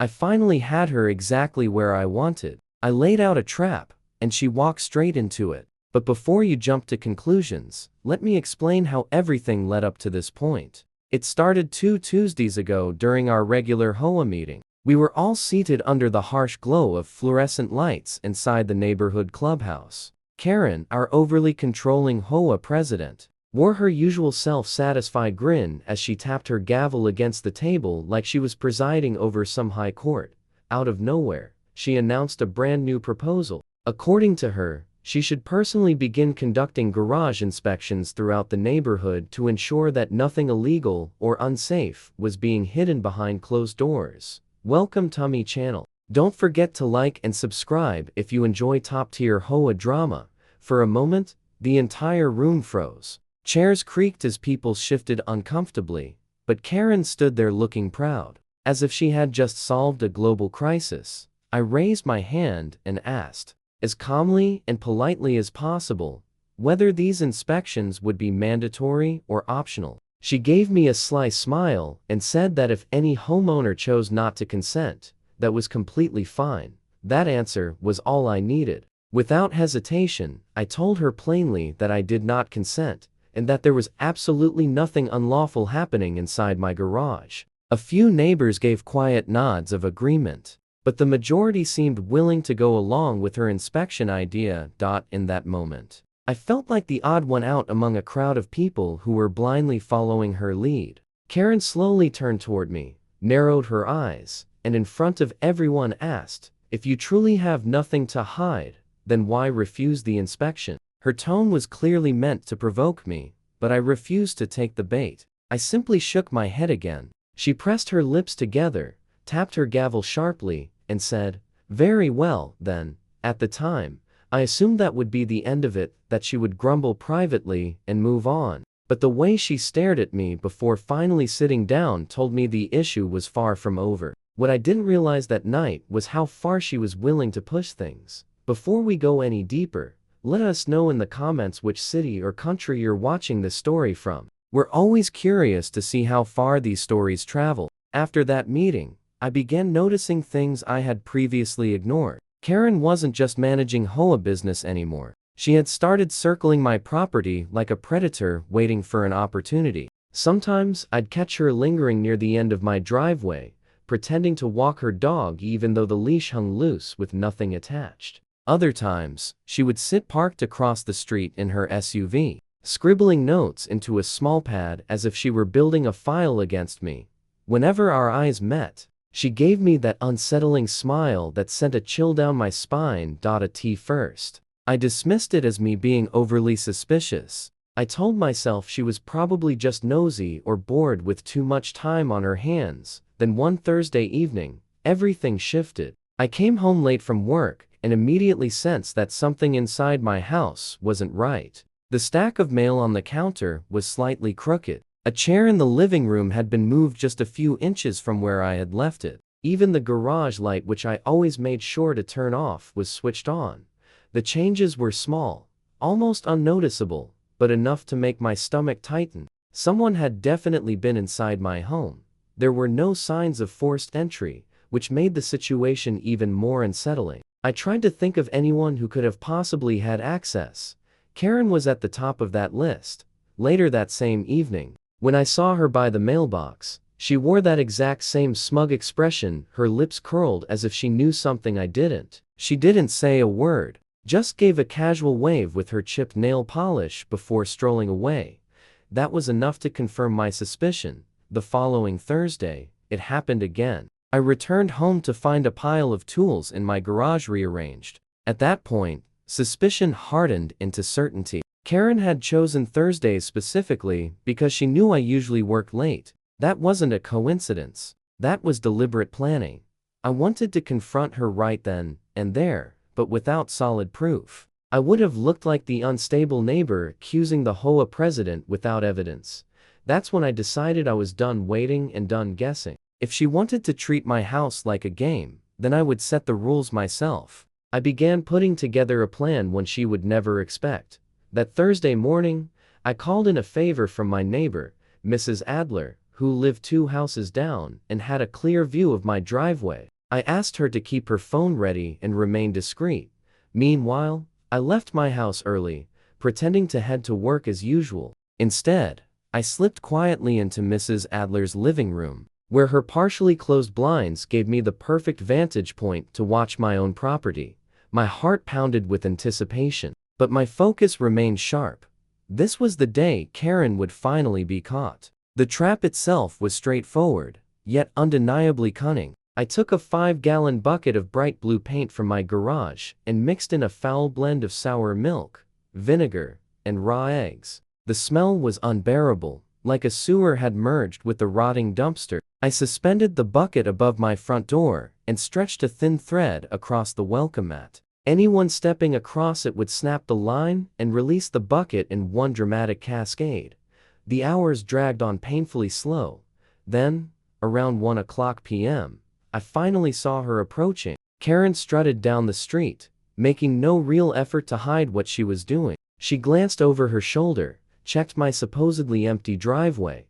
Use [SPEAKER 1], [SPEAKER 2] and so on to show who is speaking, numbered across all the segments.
[SPEAKER 1] I finally had her exactly where I wanted. I laid out a trap, and she walked straight into it. But before you jump to conclusions, let me explain how everything led up to this point. It started 2 Tuesdays ago during our regular HOA meeting. We were all seated under the harsh glow of fluorescent lights inside the neighborhood clubhouse. Karen, our overly controlling HOA president, wore her usual self-satisfied grin as she tapped her gavel against the table like she was presiding over some high court. Out of nowhere, she announced a brand new proposal. According to her, she should personally begin conducting garage inspections throughout the neighborhood to ensure that nothing illegal or unsafe was being hidden behind closed doors. Welcome to my channel. Don't forget to like and subscribe if you enjoy top-tier HOA drama. For a moment, the entire room froze. Chairs creaked as people shifted uncomfortably, but Karen stood there looking proud, as if she had just solved a global crisis. I raised my hand and asked, as calmly and politely as possible, whether these inspections would be mandatory or optional. She gave me a sly smile and said that if any homeowner chose not to consent, that was completely fine. That answer was all I needed. Without hesitation, I told her plainly that I did not consent, and that there was absolutely nothing unlawful happening inside my garage. A few neighbors gave quiet nods of agreement, but the majority seemed willing to go along with her inspection idea. In that moment, I felt like the odd one out among a crowd of people who were blindly following her lead. Karen slowly turned toward me, narrowed her eyes, and in front of everyone asked, "If you truly have nothing to hide, then why refuse the inspection?" Her tone was clearly meant to provoke me, but I refused to take the bait. I simply shook my head again. She pressed her lips together, tapped her gavel sharply, and said, "Very well, then." At the time, I assumed that would be the end of it, that she would grumble privately and move on. But the way she stared at me before finally sitting down told me the issue was far from over. What I didn't realize that night was how far she was willing to push things. Before we go any deeper, let us know in the comments which city or country you're watching this story from. We're always curious to see how far these stories travel. After that meeting, I began noticing things I had previously ignored. Karen wasn't just managing HOA business anymore. She had started circling my property like a predator waiting for an opportunity. Sometimes I'd catch her lingering near the end of my driveway, pretending to walk her dog even though the leash hung loose with nothing attached. Other times, she would sit parked across the street in her SUV, scribbling notes into a small pad as if she were building a file against me. Whenever our eyes met, she gave me that unsettling smile that sent a chill down my spine. At first, I dismissed it as me being overly suspicious. I told myself she was probably just nosy or bored with too much time on her hands. Then one Thursday evening, everything shifted. I came home late from work and immediately sensed that something inside my house wasn't right. The stack of mail on the counter was slightly crooked. A chair in the living room had been moved just a few inches from where I had left it. Even the garage light, which I always made sure to turn off, was switched on. The changes were small, almost unnoticeable, but enough to make my stomach tighten. Someone had definitely been inside my home. There were no signs of forced entry, which made the situation even more unsettling. I tried to think of anyone who could have possibly had access. Karen was at the top of that list. Later that same evening, when I saw her by the mailbox, she wore that exact same smug expression, her lips curled as if she knew something I didn't. She didn't say a word, just gave a casual wave with her chipped nail polish before strolling away. That was enough to confirm my suspicion. The following Thursday, it happened again. I returned home to find a pile of tools in my garage rearranged. At that point, suspicion hardened into certainty. Karen had chosen Thursdays specifically because she knew I usually work late. That wasn't a coincidence. That was deliberate planning. I wanted to confront her right then and there, but without solid proof. I would have looked like the unstable neighbor accusing the HOA president without evidence. That's when I decided I was done waiting and done guessing. If she wanted to treat my house like a game, then I would set the rules myself. I began putting together a plan when she would never expect. That Thursday morning, I called in a favor from my neighbor, Mrs. Adler, who lived 2 houses down and had a clear view of my driveway. I asked her to keep her phone ready and remain discreet. Meanwhile, I left my house early, pretending to head to work as usual. Instead, I slipped quietly into Mrs. Adler's living room, where her partially closed blinds gave me the perfect vantage point to watch my own property. My heart pounded with anticipation, but my focus remained sharp. This was the day Karen would finally be caught. The trap itself was straightforward, yet undeniably cunning. I took a 5-gallon bucket of bright blue paint from my garage and mixed in a foul blend of sour milk, vinegar, and raw eggs. The smell was unbearable, like a sewer had merged with the rotting dumpster. I suspended the bucket above my front door and stretched a thin thread across the welcome mat. Anyone stepping across it would snap the line and release the bucket in one dramatic cascade. The hours dragged on painfully slow. Then, around 1 p.m., I finally saw her approaching. Karen strutted down the street, making no real effort to hide what she was doing. She glanced over her shoulder, checked my supposedly empty driveway,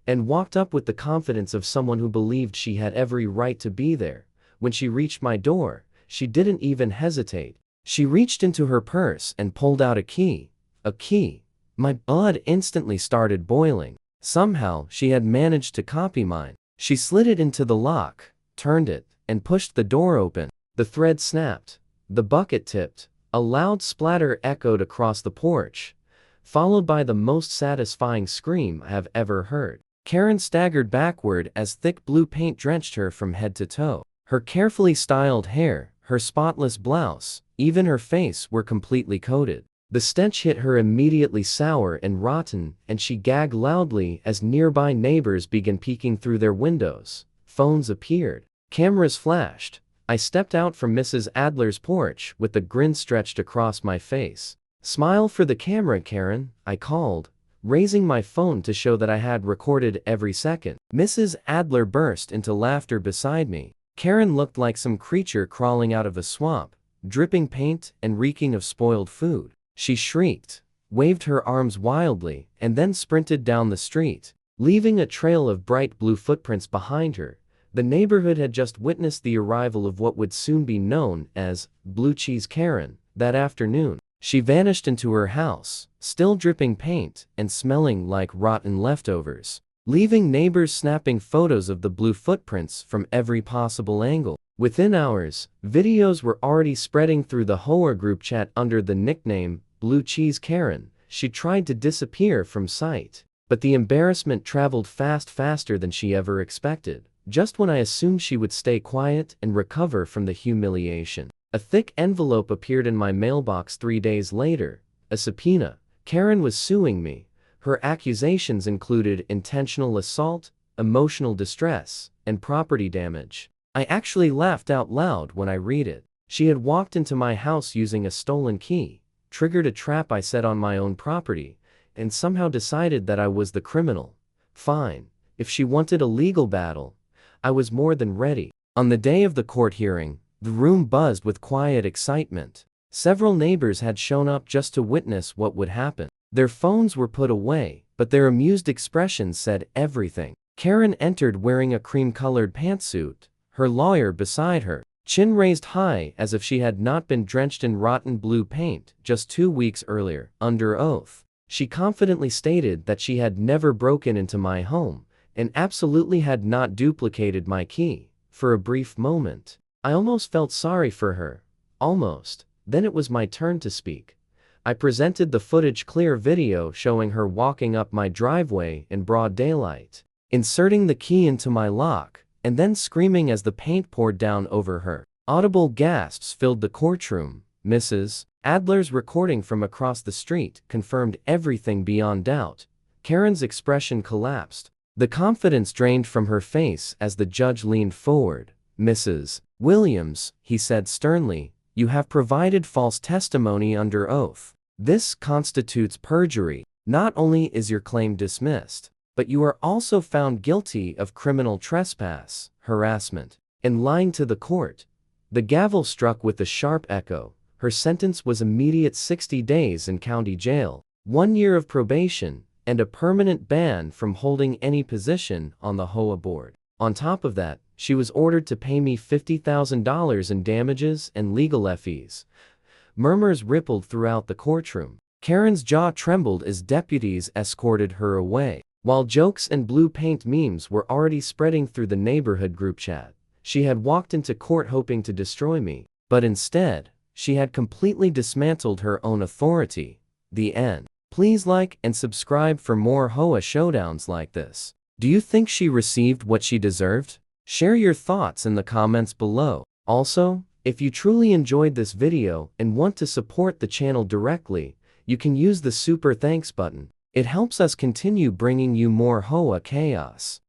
[SPEAKER 1] and walked up with the confidence of someone who believed she had every right to be there. When she reached my door, she didn't even hesitate. She reached into her purse and pulled out a key. A key. My blood instantly started boiling. Somehow, she had managed to copy mine. She slid it into the lock, turned it, and pushed the door open. The thread snapped. The bucket tipped. A loud splatter echoed across the porch, followed by the most satisfying scream I have ever heard. Karen staggered backward as thick blue paint drenched her from head to toe. Her carefully styled hair, her spotless blouse, even her face were completely coated. The stench hit her immediately sour and rotten, and she gagged loudly as nearby neighbors began peeking through their windows. Phones appeared. Cameras flashed. I stepped out from Mrs. Adler's porch with a grin stretched across my face. "Smile for the camera, Karen," I called, raising my phone to show that I had recorded every second. Mrs. Adler burst into laughter beside me. Karen looked like some creature crawling out of a swamp, dripping paint and reeking of spoiled food. She shrieked, waved her arms wildly, and then sprinted down the street, leaving a trail of bright blue footprints behind her. The neighborhood had just witnessed the arrival of what would soon be known as Blue Cheese Karen. That afternoon, she vanished into her house, still dripping paint and smelling like rotten leftovers, leaving neighbors snapping photos of the blue footprints from every possible angle. Within hours, videos were already spreading through the HOA group chat under the nickname Blue Cheese Karen. She tried to disappear from sight, but the embarrassment traveled faster than she ever expected. Just when I assumed she would stay quiet and recover from the humiliation, a thick envelope appeared in my mailbox 3 days later, a subpoena. Karen was suing me. Her accusations included intentional assault, emotional distress, and property damage. I actually laughed out loud when I read it. She had walked into my house using a stolen key, triggered a trap I set on my own property, and somehow decided that I was the criminal. Fine. If she wanted a legal battle, I was more than ready. On the day of the court hearing, the room buzzed with quiet excitement. Several neighbors had shown up just to witness what would happen. Their phones were put away, but their amused expressions said everything. Karen entered wearing a cream-colored pantsuit, her lawyer beside her, chin raised high as if she had not been drenched in rotten blue paint just 2 weeks earlier. Under oath, she confidently stated that she had never broken into my home and absolutely had not duplicated my key. For a brief moment, I almost felt sorry for her. Almost. Then it was my turn to speak. I presented the footage, clear video showing her walking up my driveway in broad daylight, inserting the key into my lock, and then screaming as the paint poured down over her. Audible gasps filled the courtroom. Mrs. Adler's recording from across the street confirmed everything beyond doubt. Karen's expression collapsed. The confidence drained from her face as the judge leaned forward. "Mrs. Williams," he said sternly, "you have provided false testimony under oath. This constitutes perjury. Not only is your claim dismissed, but you are also found guilty of criminal trespass, harassment, and lying to the court." The gavel struck with a sharp echo. Her sentence was immediate: 60 days in county jail, 1 year of probation, and a permanent ban from holding any position on the HOA board. On top of that, she was ordered to pay me $50,000 in damages and legal fees. Murmurs rippled throughout the courtroom. Karen's jaw trembled as deputies escorted her away. While jokes and blue paint memes were already spreading through the neighborhood group chat, she had walked into court hoping to destroy me, but instead, she had completely dismantled her own authority. The end. Please like and subscribe for more HOA showdowns like this. Do you think she received what she deserved? Share your thoughts in the comments below. Also, if you truly enjoyed this video and want to support the channel directly, you can use the super thanks button. It helps us continue bringing you more HOA chaos.